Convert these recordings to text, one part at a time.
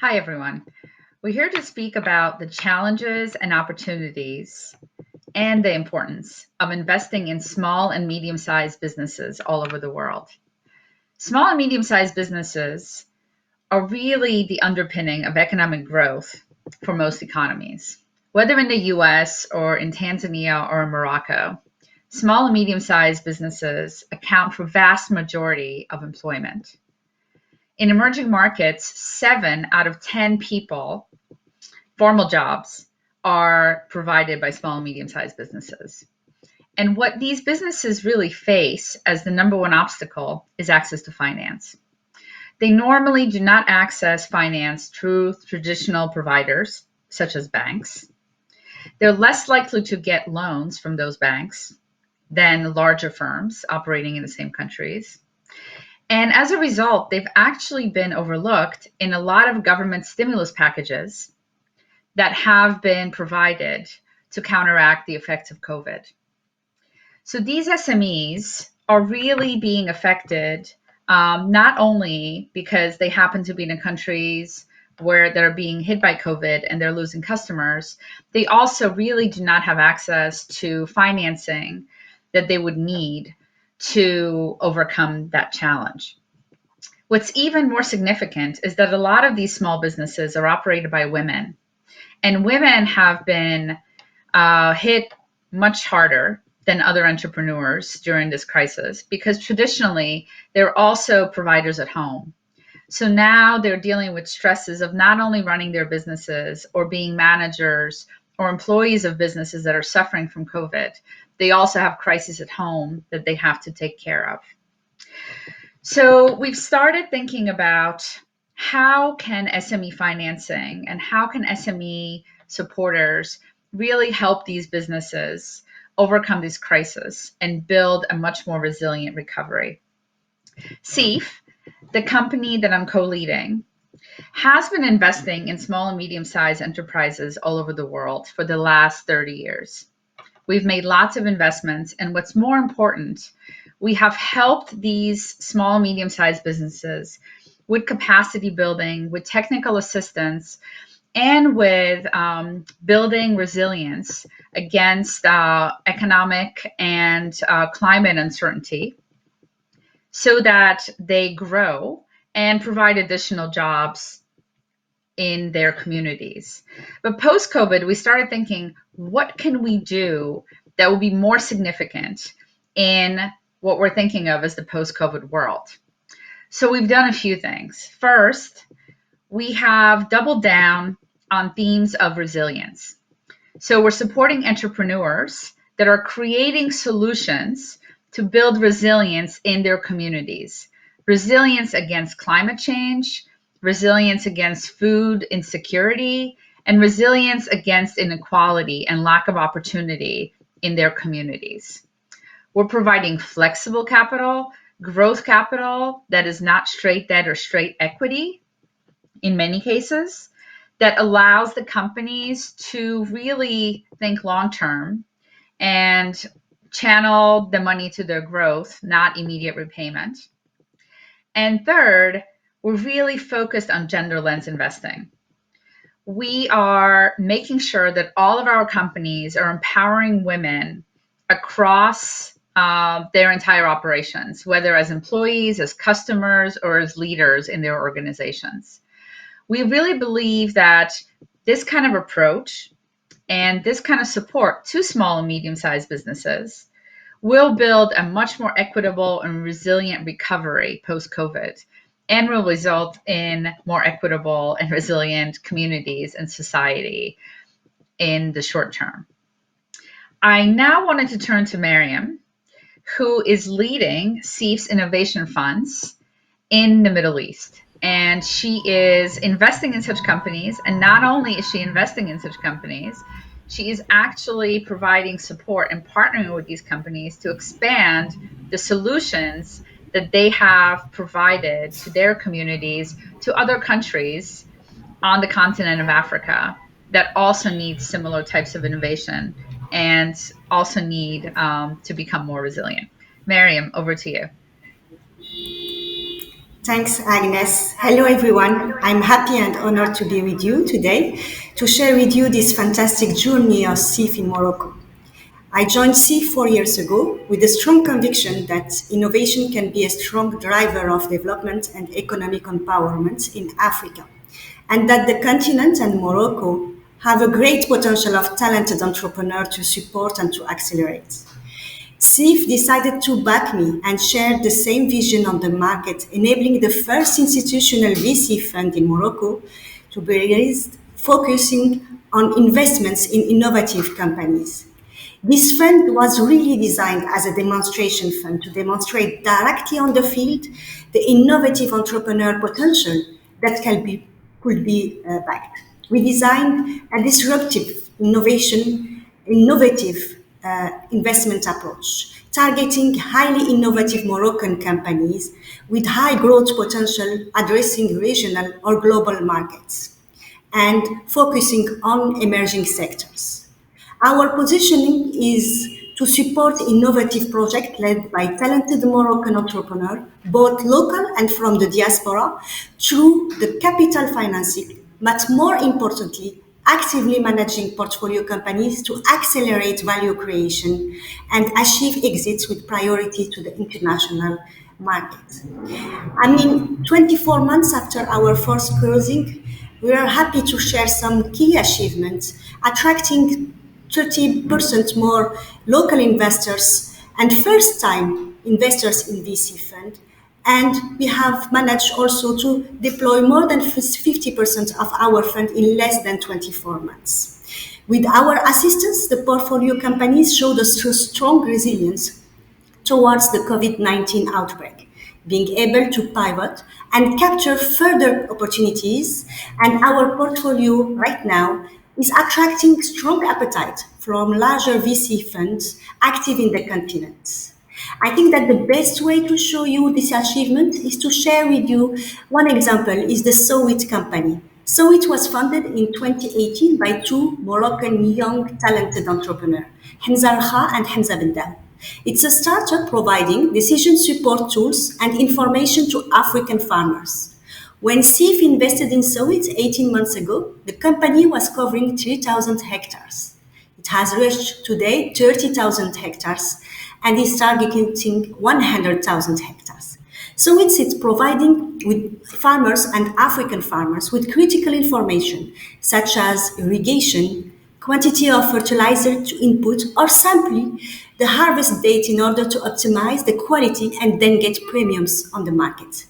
Hi, everyone. We're here to speak about the challenges and opportunities and the importance of investing in small and medium-sized businesses all over the world. Small and medium-sized businesses are really the underpinning of economic growth for most economies. Whether in the US or in Tanzania or in Morocco, small and medium-sized businesses account for vast majority of employment. In emerging markets, 7 out of 10 people, formal jobs, are provided by small and medium-sized businesses. And what these businesses really face as the number one obstacle is access to finance. They normally do not access finance through traditional providers, such as banks. They're less likely to get loans from those banks than larger firms operating in the same countries. And as a result, they've actually been overlooked in a lot of government stimulus packages that have been provided to counteract the effects of COVID. So these SMEs are really being affected, not only because they happen to be in the countries where they're being hit by COVID and they're losing customers, they also really do not have access to financing that they would need to overcome that challenge. What's even more significant is that a lot of these small businesses are operated by women, and women have been hit much harder than other entrepreneurs during this crisis because traditionally they're also providers at home. So now they're dealing with stresses of not only running their businesses or being managers or employees of businesses that are suffering from COVID, they also have crises at home that they have to take care of. So we've started thinking about how can SME financing and how can SME supporters really help these businesses overcome this crisis and build a much more resilient recovery. SEAF, the company that I'm co-leading, has been investing in small and medium-sized enterprises all over the world for the last 30 years. We've made lots of investments, and what's more important, we have helped these small, medium-sized businesses with capacity building, with technical assistance, and with building resilience against economic and climate uncertainty so that they grow and provide additional jobs in their communities. But post-COVID, we started thinking, what can we do that will be more significant in what we're thinking of as the post-COVID world? So we've done a few things. First, we have doubled down on themes of resilience. So we're supporting entrepreneurs that are creating solutions to build resilience in their communities. Resilience against climate change, resilience against food insecurity, and resilience against inequality and lack of opportunity in their communities. We're providing flexible capital, growth capital that is not straight debt or straight equity in many cases, that allows the companies to really think long-term and channel the money to their growth, not immediate repayment. And third, we're really focused on gender lens investing. We are making sure that all of our companies are empowering women across their entire operations, whether as employees, as customers, or as leaders in their organizations. We really believe that this kind of approach and this kind of support to small and medium-sized businesses will build a much more equitable and resilient recovery post-COVID and will result in more equitable and resilient communities and society in the short term. I now wanted to turn to Meriem, who is leading SEAF's innovation funds in the Middle East. And she is investing in such companies. And not only is she investing in such companies, she is actually providing support and partnering with these companies to expand the solutions that they have provided to their communities, to other countries on the continent of Africa that also need similar types of innovation and also need to become more resilient. Meriem, over to you. Thanks, Agnes. Hello, everyone. I'm happy and honored to be with you today to share with you this fantastic journey of SEAF in Morocco. I joined SEAF 4 years ago with a strong conviction that innovation can be a strong driver of development and economic empowerment in Africa, and that the continent and Morocco have a great potential of talented entrepreneurs to support and to accelerate. SEAF decided to back me and share the same vision on the market, enabling the first institutional VC fund in Morocco to be raised, focusing on investments in innovative companies. This fund was really designed as a demonstration fund to demonstrate directly on the field the innovative entrepreneur potential that could be backed. We designed a disruptive innovative investment approach, targeting highly innovative Moroccan companies with high growth potential addressing regional or global markets and focusing on emerging sectors. Our positioning is to support innovative projects led by talented Moroccan entrepreneurs, both local and from the diaspora, through the capital financing, but more importantly, actively managing portfolio companies to accelerate value creation and achieve exits with priority to the international market. 24 months after our first closing, we are happy to share some key achievements, attracting 30% more local investors and first-time investors in VC fund. And we have managed also to deploy more than 50% of our fund in less than 24 months. With our assistance, the portfolio companies showed a strong resilience towards the COVID-19 outbreak, being able to pivot and capture further opportunities. And our portfolio right now is attracting strong appetite from larger VC funds active in the continent. I think that the best way to show you this achievement is to share with you one example is the Sowit company. Sowit was founded in 2018 by two Moroccan young talented entrepreneurs, Hamza Rakha and Hamza Bendal. It's a startup providing decision support tools and information to African farmers. When SEAF invested in Sowit 18 months ago, the company was covering 3,000 hectares. It has reached today 30,000 hectares and is targeting 100,000 hectares. So it's providing with farmers and African farmers with critical information such as irrigation, quantity of fertilizer to input, or simply the harvest date in order to optimize the quality and then get premiums on the market.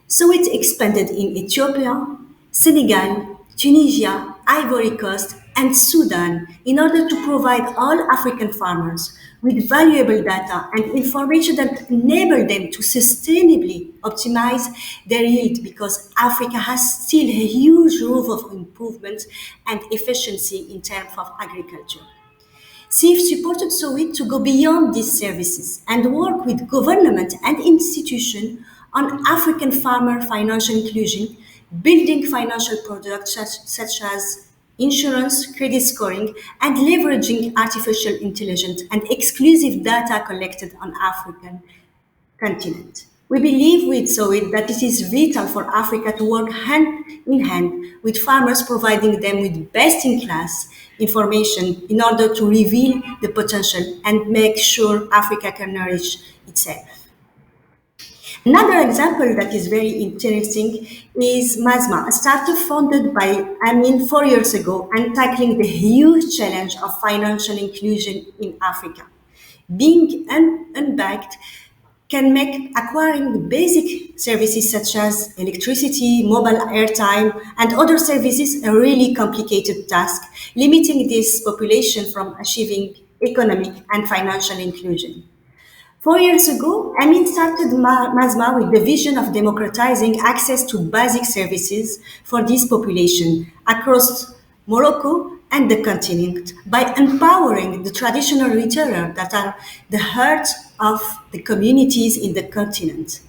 So it expanded in Ethiopia, Senegal, Tunisia, Ivory Coast, and Sudan in order to provide all African farmers with valuable data and information that enable them to sustainably optimize their yield because Africa has still a huge room of improvement and efficiency in terms of agriculture. SEAF supported SOWIT to go beyond these services and work with government and institutions on African farmer financial inclusion, building financial products such as insurance, credit scoring, and leveraging artificial intelligence and exclusive data collected on African continent. We believe with SOWIT that it is vital for Africa to work hand in hand with farmers, providing them with best-in-class information in order to reveal the potential and make sure Africa can nourish itself. Another example that is very interesting is MASMA, a startup founded by Amin 4 years ago and tackling the huge challenge of financial inclusion in Africa. Being unbanked can make acquiring basic services such as electricity, mobile airtime, and other services a really complicated task, limiting this population from achieving economic and financial inclusion. 4 years ago, Amin started MASMA with the vision of democratizing access to basic services for this population across Morocco and the continent by empowering the traditional retailers that are the heart of the communities in the continent.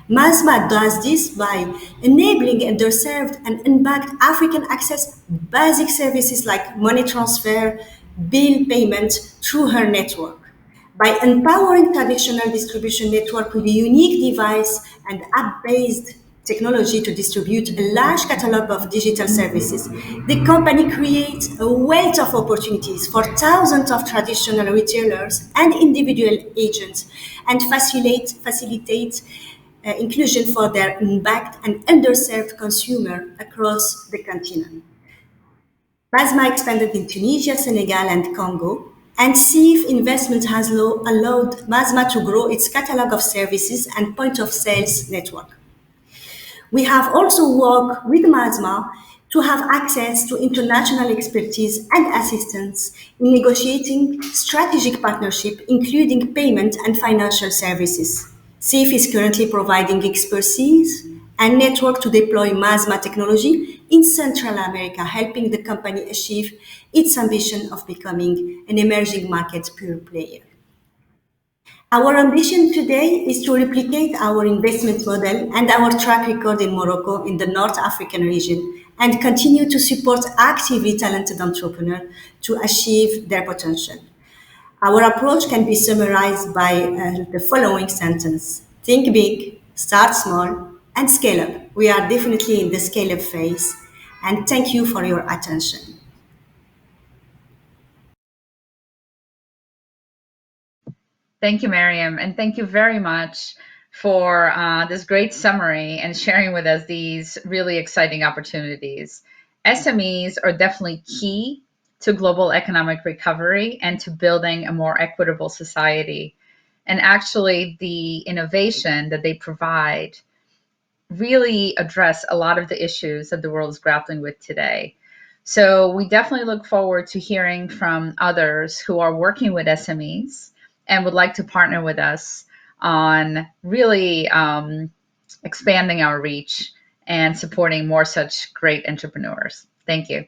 MASMA does this by enabling underserved and unbanked African access basic services like money transfer, bill payment through her network. By empowering traditional distribution network with a unique device and app-based technology to distribute a large catalog of digital services, the company creates a wealth of opportunities for thousands of traditional retailers and individual agents and facilitate inclusion for their unbanked and underserved consumer across the continent. Basma expanded in Tunisia, Senegal, and Congo, and SEAF investment has allowed Basma to grow its catalog of services and point of sales network. We have also worked with Basma to have access to international expertise and assistance in negotiating strategic partnership, including payment and financial services. SAFE is currently providing expertise and network to deploy MASMA technology in Central America, helping the company achieve its ambition of becoming an emerging market pure player. Our ambition today is to replicate our investment model and our track record in Morocco in the North African region and continue to support actively talented entrepreneurs to achieve their potential. Our approach can be summarized by the following sentence: think big, start small, and scale up. We are definitely in the scale up phase, and thank you for your attention. Thank you, Meriem, and thank you very much for this great summary and sharing with us these really exciting opportunities. SMEs are definitely key to global economic recovery and to building a more equitable society. And actually, the innovation that they provide really address a lot of the issues that the world is grappling with today. So we definitely look forward to hearing from others who are working with SMEs and would like to partner with us on really expanding our reach and supporting more such great entrepreneurs. Thank you.